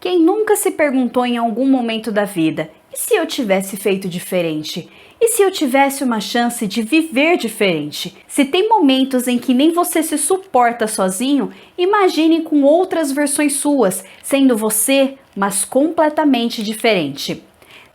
Quem nunca se perguntou em algum momento da vida, e se eu tivesse feito diferente? E se eu tivesse uma chance de viver diferente? Se tem momentos em que nem você se suporta sozinho, imagine com outras versões suas, sendo você, mas completamente diferente.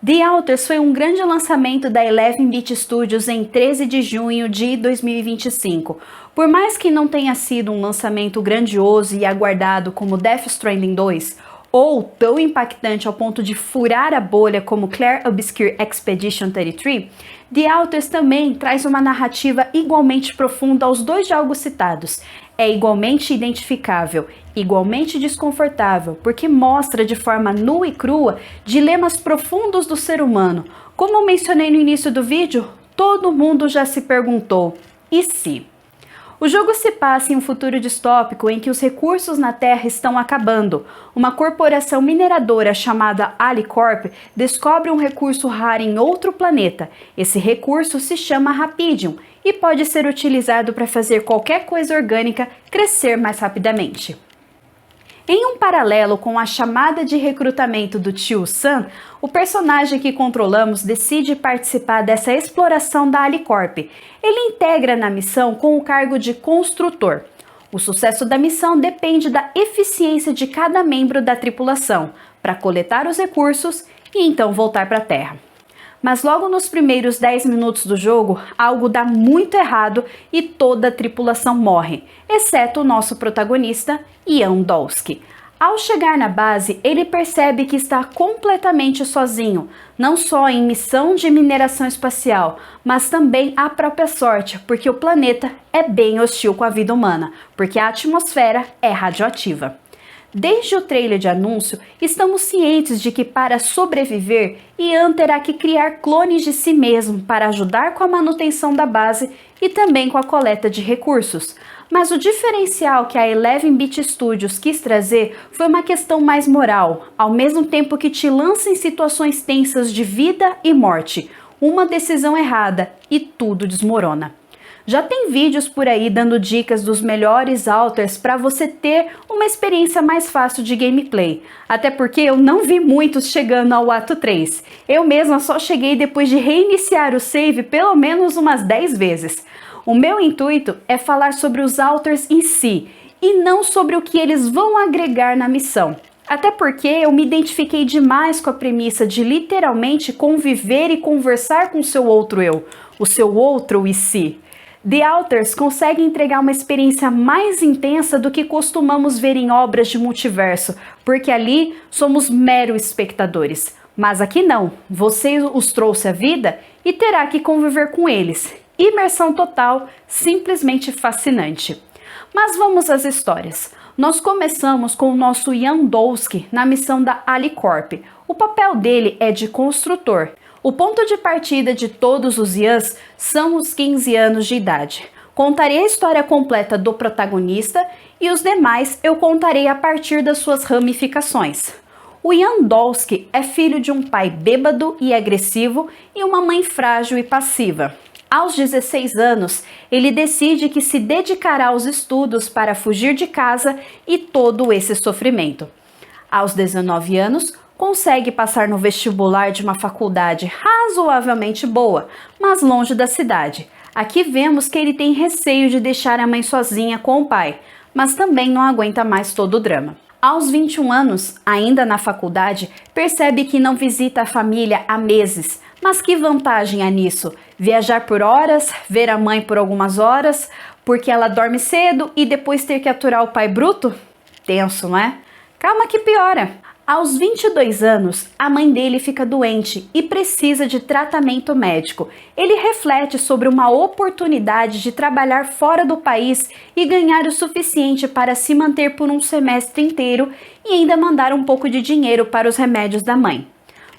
The Alters foi um grande lançamento da 11-Bit Studios em 13 de junho de 2025. Por mais que não tenha sido um lançamento grandioso e aguardado como Death Stranding 2, ou tão impactante ao ponto de furar a bolha como Clair Obscure Expedition 33, The Alters também traz uma narrativa igualmente profunda aos dois jogos citados. É igualmente identificável, igualmente desconfortável, porque mostra de forma nua e crua dilemas profundos do ser humano. Como mencionei no início do vídeo, todo mundo já se perguntou, e se? O jogo se passa em um futuro distópico em que os recursos na Terra estão acabando. Uma corporação mineradora chamada Alicorp descobre um recurso raro em outro planeta. Esse recurso se chama Rapidium e pode ser utilizado para fazer qualquer coisa orgânica crescer mais rapidamente. Em um paralelo com a chamada de recrutamento do tio Sam, o personagem que controlamos decide participar dessa exploração da Alicorp. Ele integra na missão com o cargo de construtor. O sucesso da missão depende da eficiência de cada membro da tripulação para coletar os recursos e então voltar para a Terra. Mas logo nos primeiros 10 minutos do jogo, algo dá muito errado e toda a tripulação morre, exceto o nosso protagonista, Ian Dolsky. Ao chegar na base, ele percebe que está completamente sozinho, não só em missão de mineração espacial, mas também à própria sorte, porque o planeta é bem hostil com a vida humana, porque a atmosfera é radioativa. Desde o trailer de anúncio, estamos cientes de que para sobreviver, Ian terá que criar clones de si mesmo para ajudar com a manutenção da base e também com a coleta de recursos. Mas o diferencial que a 11-Bit Studios quis trazer foi uma questão mais moral, ao mesmo tempo que te lança em situações tensas de vida e morte. Uma decisão errada e tudo desmorona. Já tem vídeos por aí dando dicas dos melhores Alters para você ter uma experiência mais fácil de gameplay. Até porque eu não vi muitos chegando ao ato 3. Eu mesma só cheguei depois de reiniciar o save pelo menos umas 10 vezes. O meu intuito é falar sobre os Alters em si e não sobre o que eles vão agregar na missão. Até porque eu me identifiquei demais com a premissa de literalmente conviver e conversar com o seu outro eu, o seu outro e si. The Alters consegue entregar uma experiência mais intensa do que costumamos ver em obras de multiverso, porque ali somos meros espectadores. Mas aqui não, você os trouxe à vida e terá que conviver com eles. Imersão total, simplesmente fascinante. Mas vamos às histórias. Nós começamos com o nosso Ian Dolsky na missão da Alicorp. O papel dele é de construtor. O ponto de partida de todos os Ians são os 15 anos de idade. Contarei a história completa do protagonista e os demais eu contarei a partir das suas ramificações. O Ian Dolsky é filho de um pai bêbado e agressivo e uma mãe frágil e passiva. Aos 16 anos, ele decide que se dedicará aos estudos para fugir de casa e todo esse sofrimento. Aos 19 anos, consegue passar no vestibular de uma faculdade razoavelmente boa, mas longe da cidade. Aqui vemos que ele tem receio de deixar a mãe sozinha com o pai, mas também não aguenta mais todo o drama. Aos 21 anos, ainda na faculdade, percebe que não visita a família há meses. Mas que vantagem há nisso? Viajar por horas, ver a mãe por algumas horas, porque ela dorme cedo e depois ter que aturar o pai bruto? Tenso, não é? Calma que piora. Aos 22 anos, a mãe dele fica doente e precisa de tratamento médico. Ele reflete sobre uma oportunidade de trabalhar fora do país e ganhar o suficiente para se manter por um semestre inteiro e ainda mandar um pouco de dinheiro para os remédios da mãe.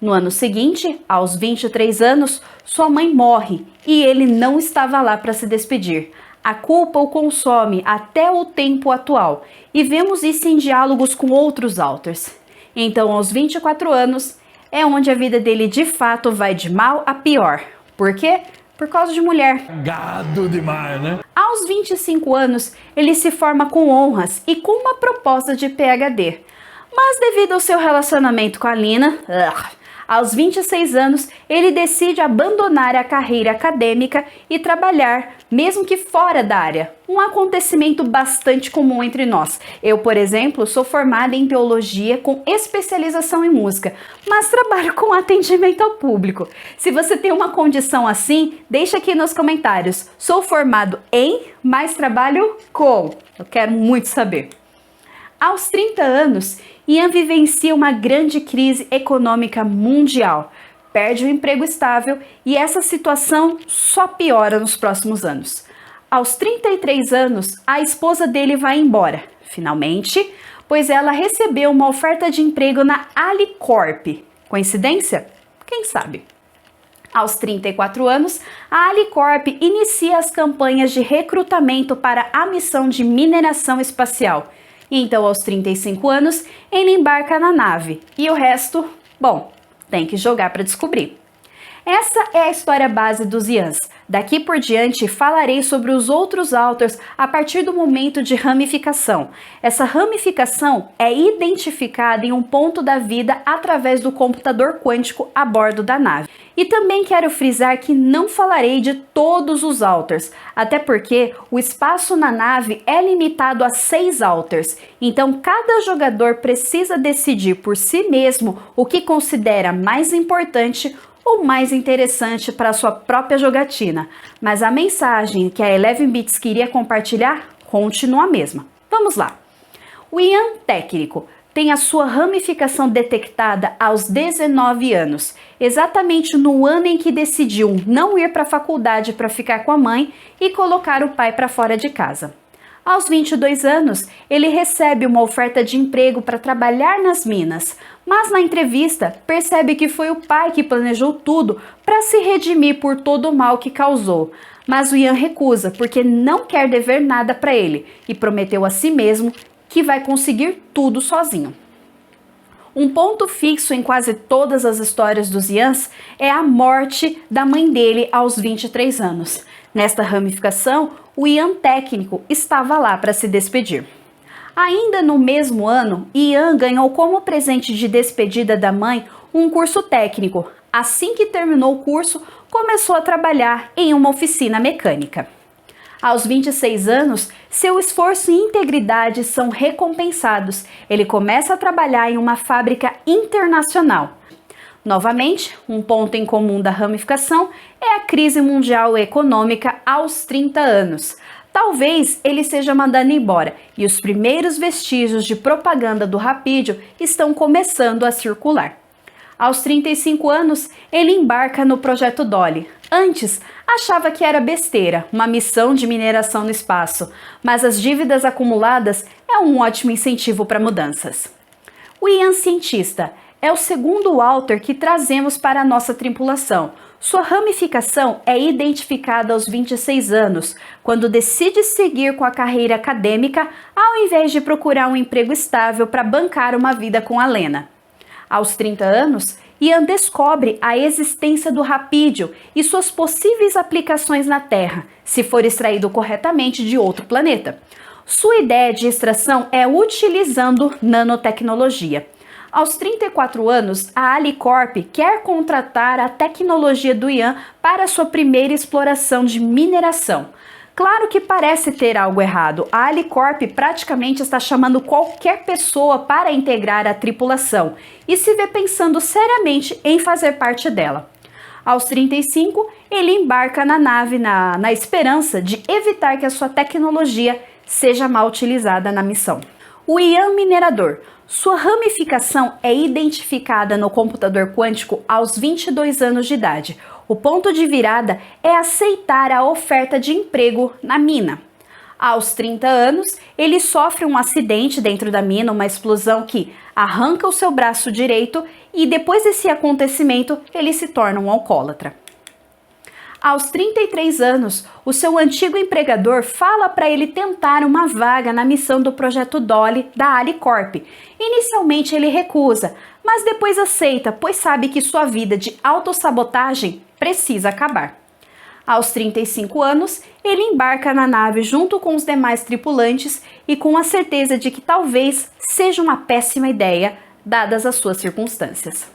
No ano seguinte, aos 23 anos, sua mãe morre e ele não estava lá para se despedir. A culpa o consome até o tempo atual e vemos isso em diálogos com outros Alters. Então, aos 24 anos, é onde a vida dele de fato vai de mal a pior. Por quê? Por causa de mulher. Gado demais, né? Aos 25 anos, ele se forma com honras e com uma proposta de PhD. Mas devido ao seu relacionamento com a Lina, aos 26 anos, ele decide abandonar a carreira acadêmica e trabalhar, mesmo que fora da área. Um acontecimento bastante comum entre nós. Eu, por exemplo, sou formada em teologia com especialização em música, mas trabalho com atendimento ao público. Se você tem uma condição assim, deixa aqui nos comentários. Sou formado em, mas trabalho com. Eu quero muito saber. Aos 30 anos, Ian vivencia uma grande crise econômica mundial, perde o emprego estável e essa situação só piora nos próximos anos. Aos 33 anos, a esposa dele vai embora, finalmente, pois ela recebeu uma oferta de emprego na Alicorp. Coincidência? Quem sabe? Aos 34 anos, a Alicorp inicia as campanhas de recrutamento para a missão de mineração espacial. Então, aos 35 anos, ele embarca na nave. E o resto, bom, tem que jogar para descobrir. Essa é a história base dos Ians. Daqui por diante, falarei sobre os outros authors a partir do momento de ramificação. Essa ramificação é identificada em um ponto da vida através do computador quântico a bordo da nave. E também quero frisar que não falarei de todos os authors, até porque o espaço na nave é limitado a 6 authors, então cada jogador precisa decidir por si mesmo o que considera mais importante ou mais interessante para a sua própria jogatina. Mas a mensagem que a Eleven Bits queria compartilhar continua a mesma. Vamos lá! O Ian técnico tem a sua ramificação detectada aos 19 anos, exatamente no ano em que decidiu não ir para a faculdade para ficar com a mãe e colocar o pai para fora de casa. Aos 22 anos, ele recebe uma oferta de emprego para trabalhar nas minas, mas na entrevista percebe que foi o pai que planejou tudo para se redimir por todo o mal que causou. Mas o Ian recusa porque não quer dever nada para ele e prometeu a si mesmo que vai conseguir tudo sozinho. Um ponto fixo em quase todas as histórias dos Ians é a morte da mãe dele aos 23 anos. Nesta ramificação, o Ian técnico estava lá para se despedir. Ainda no mesmo ano, Ian ganhou como presente de despedida da mãe um curso técnico. Assim que terminou o curso, começou a trabalhar em uma oficina mecânica. Aos 26 anos, seu esforço e integridade são recompensados. Ele começa a trabalhar em uma fábrica internacional. Novamente, um ponto em comum da ramificação é a crise mundial econômica aos 30 anos. Talvez ele seja mandado embora e os primeiros vestígios de propaganda do Rapídio estão começando a circular. Aos 35 anos, ele embarca no Projeto Dolly. Antes, achava que era besteira, uma missão de mineração no espaço, mas as dívidas acumuladas é um ótimo incentivo para mudanças. O Ian cientista é o segundo author que trazemos para a nossa tripulação. Sua ramificação é identificada aos 26 anos, quando decide seguir com a carreira acadêmica ao invés de procurar um emprego estável para bancar uma vida com a Lena. Aos 30 anos, Ian descobre a existência do Rapídio e suas possíveis aplicações na Terra, se for extraído corretamente de outro planeta. Sua ideia de extração é utilizando nanotecnologia. Aos 34 anos, a Alicorp quer contratar a tecnologia do Ian para sua primeira exploração de mineração. Claro que parece ter algo errado. A Alicorp praticamente está chamando qualquer pessoa para integrar a tripulação e se vê pensando seriamente em fazer parte dela. Aos 35, ele embarca na nave na esperança de evitar que a sua tecnologia seja mal utilizada na missão. O Ian Minerador. Sua ramificação é identificada no computador quântico aos 22 anos de idade. O ponto de virada é aceitar a oferta de emprego na mina. Aos 30 anos, ele sofre um acidente dentro da mina, uma explosão que arranca o seu braço direito e depois desse acontecimento, ele se torna um alcoólatra. Aos 33 anos, o seu antigo empregador fala para ele tentar uma vaga na missão do Projeto Dolly da Alicorp. Inicialmente ele recusa, mas depois aceita, pois sabe que sua vida de autossabotagem precisa acabar. Aos 35 anos, ele embarca na nave junto com os demais tripulantes e com a certeza de que talvez seja uma péssima ideia, dadas as suas circunstâncias.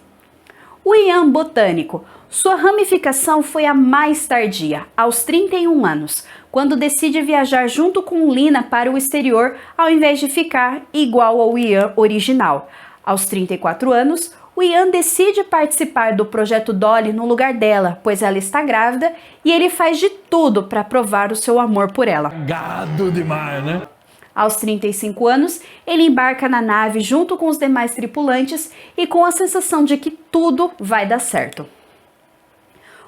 O Ian botânico. Sua ramificação foi a mais tardia, aos 31 anos, quando decide viajar junto com Lina para o exterior ao invés de ficar igual ao Ian original. Aos 34 anos, o Ian decide participar do projeto Dolly no lugar dela, pois ela está grávida e ele faz de tudo para provar o seu amor por ela. Gado demais, né? Aos 35 anos, ele embarca na nave junto com os demais tripulantes e com a sensação de que tudo vai dar certo.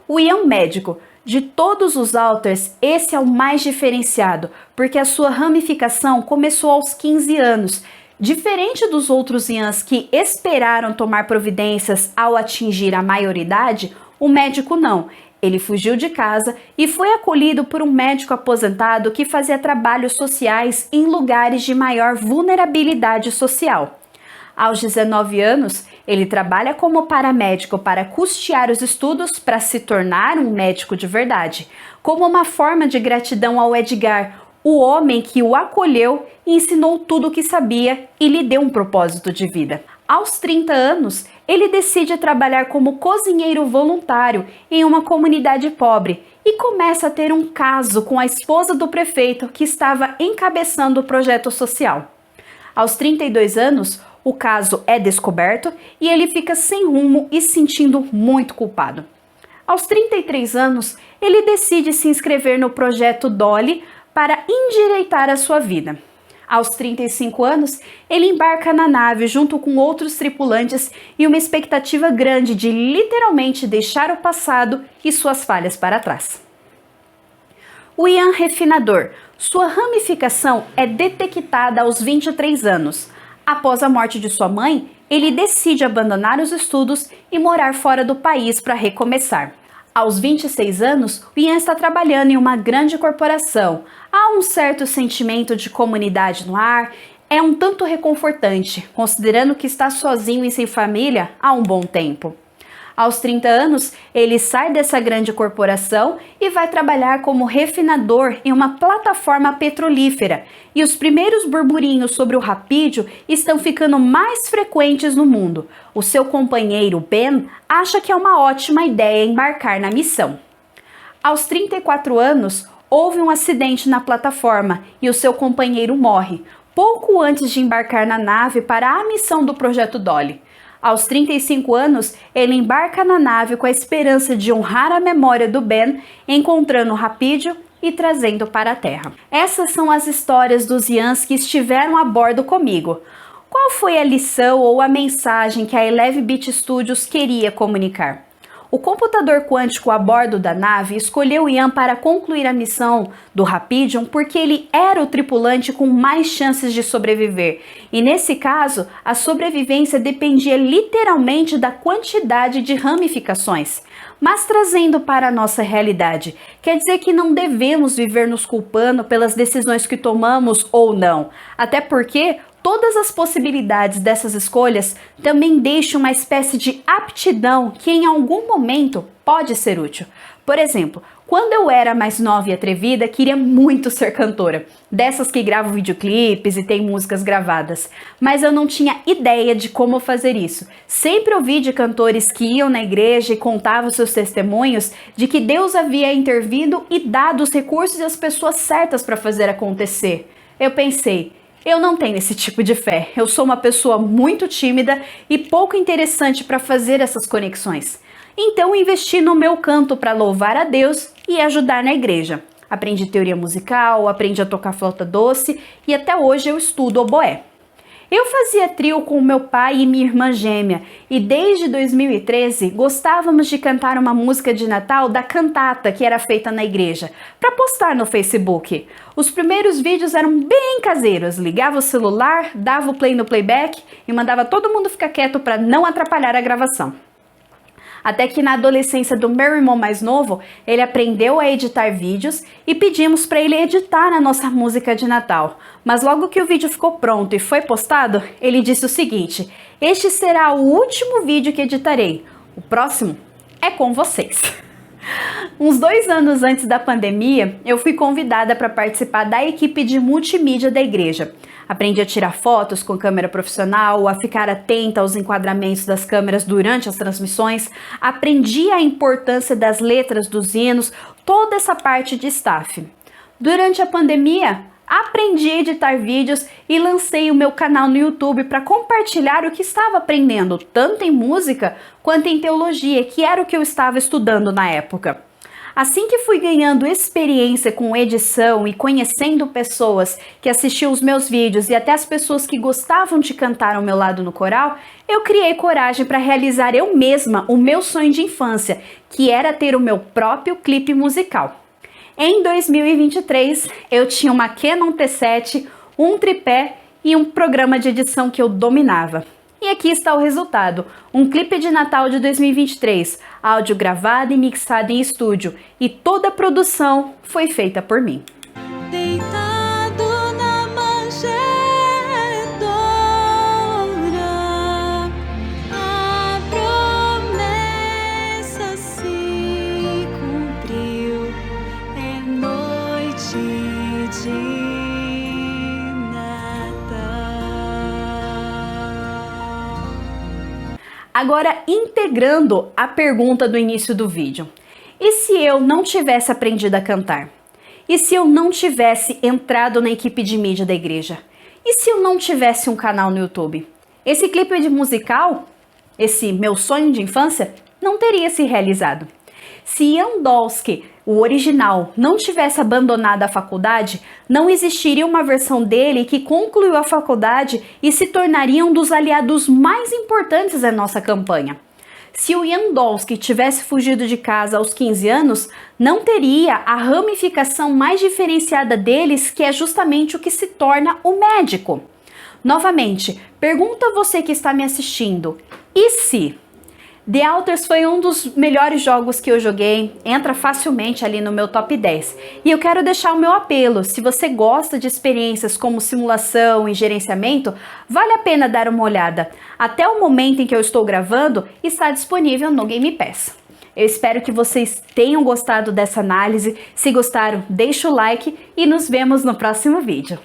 O Ian médico. De todos os Alters, esse é o mais diferenciado, porque a sua ramificação começou aos 15 anos. Diferente dos outros Ians que esperaram tomar providências ao atingir a maioridade, o médico não. Ele fugiu de casa e foi acolhido por um médico aposentado que fazia trabalhos sociais em lugares de maior vulnerabilidade social. Aos 19 anos, ele trabalha como paramédico para custear os estudos para se tornar um médico de verdade, como uma forma de gratidão ao Edgar, o homem que o acolheu e ensinou tudo o que sabia e lhe deu um propósito de vida. Aos 30 anos, ele decide trabalhar como cozinheiro voluntário em uma comunidade pobre e começa a ter um caso com a esposa do prefeito que estava encabeçando o projeto social. Aos 32 anos, o caso é descoberto e ele fica sem rumo e se sentindo muito culpado. Aos 33 anos, ele decide se inscrever no projeto Dolly para endireitar a sua vida. Aos 35 anos, ele embarca na nave junto com outros tripulantes e uma expectativa grande de literalmente deixar o passado e suas falhas para trás. O Ian refinador. Sua ramificação é detectada aos 23 anos. Após a morte de sua mãe, ele decide abandonar os estudos e morar fora do país para recomeçar. Aos 26 anos, o Ian está trabalhando em uma grande corporação. Há um certo sentimento de comunidade no ar, é um tanto reconfortante, considerando que está sozinho e sem família há um bom tempo. Aos 30 anos, ele sai dessa grande corporação e vai trabalhar como refinador em uma plataforma petrolífera. E os primeiros burburinhos sobre o rapídio estão ficando mais frequentes no mundo. O seu companheiro Ben acha que é uma ótima ideia embarcar na missão. Aos 34 anos, houve um acidente na plataforma e o seu companheiro morre, pouco antes de embarcar na nave para a missão do Projeto Dolly. Aos 35 anos, ele embarca na nave com a esperança de honrar a memória do Ben, encontrando o rapídio e trazendo para a Terra. Essas são as histórias dos Ians que estiveram a bordo comigo. Qual foi a lição ou a mensagem que a 11-Bit Studios queria comunicar? O computador quântico a bordo da nave escolheu Ian para concluir a missão do Rapidium porque ele era o tripulante com mais chances de sobreviver. E nesse caso, a sobrevivência dependia literalmente da quantidade de ramificações. Mas trazendo para a nossa realidade, quer dizer que não devemos viver nos culpando pelas decisões que tomamos ou não. Até porque todas as possibilidades dessas escolhas também deixam uma espécie de aptidão que em algum momento pode ser útil. Por exemplo, quando eu era mais nova e atrevida, queria muito ser cantora, dessas que gravam videoclipes e tem músicas gravadas, mas eu não tinha ideia de como fazer isso. Sempre ouvi de cantores que iam na igreja e contavam seus testemunhos de que Deus havia intervindo e dado os recursos e as pessoas certas para fazer acontecer. Eu pensei, eu não tenho esse tipo de fé. Eu sou uma pessoa muito tímida e pouco interessante para fazer essas conexões. Então investi no meu canto para louvar a Deus e ajudar na igreja. Aprendi teoria musical, aprendi a tocar flauta doce e até hoje eu estudo oboé. Eu fazia trio com meu pai e minha irmã gêmea e desde 2013 gostávamos de cantar uma música de Natal da cantata que era feita na igreja, para postar no Facebook. Os primeiros vídeos eram bem caseiros, ligava o celular, dava o play no playback e mandava todo mundo ficar quieto para não atrapalhar a gravação. Até que na adolescência do meu irmão mais novo, ele aprendeu a editar vídeos e pedimos para ele editar a nossa música de Natal. Mas logo que o vídeo ficou pronto e foi postado, ele disse o seguinte: "Este será o último vídeo que editarei. O próximo é com vocês." Uns 2 anos antes da pandemia, eu fui convidada para participar da equipe de multimídia da igreja. Aprendi a tirar fotos com câmera profissional, a ficar atenta aos enquadramentos das câmeras durante as transmissões, aprendi a importância das letras dos hinos, toda essa parte de staff. Durante a pandemia, aprendi a editar vídeos e lancei o meu canal no YouTube para compartilhar o que estava aprendendo, tanto em música quanto em teologia, que era o que eu estava estudando na época. Assim que fui ganhando experiência com edição e conhecendo pessoas que assistiam os meus vídeos e até as pessoas que gostavam de cantar ao meu lado no coral, eu criei coragem para realizar eu mesma o meu sonho de infância, que era ter o meu próprio clipe musical. Em 2023, eu tinha uma Canon T7, um tripé e um programa de edição que eu dominava. E aqui está o resultado, um clipe de Natal de 2023, áudio gravado e mixado em estúdio, e toda a produção foi feita por mim. Deitado na manjedoura, a promessa se cumpriu, é noite de Agora, integrando a pergunta do início do vídeo. E se eu não tivesse aprendido a cantar? E se eu não tivesse entrado na equipe de mídia da igreja? E se eu não tivesse um canal no YouTube? Esse clipe de musical, esse meu sonho de infância, não teria se realizado. Se Ian Dolsky, o original, não tivesse abandonado a faculdade, não existiria uma versão dele que concluiu a faculdade e se tornaria um dos aliados mais importantes da nossa campanha. Se o Ian Dolsky tivesse fugido de casa aos 15 anos, não teria a ramificação mais diferenciada deles, que é justamente o que se torna o médico. Novamente, pergunta você que está me assistindo, e se? The Alters foi um dos melhores jogos que eu joguei, entra facilmente ali no meu top 10. E eu quero deixar o meu apelo, se você gosta de experiências como simulação e gerenciamento, vale a pena dar uma olhada. Até o momento em que eu estou gravando, está disponível no Game Pass. Eu espero que vocês tenham gostado dessa análise. Se gostaram, deixa o like e nos vemos no próximo vídeo.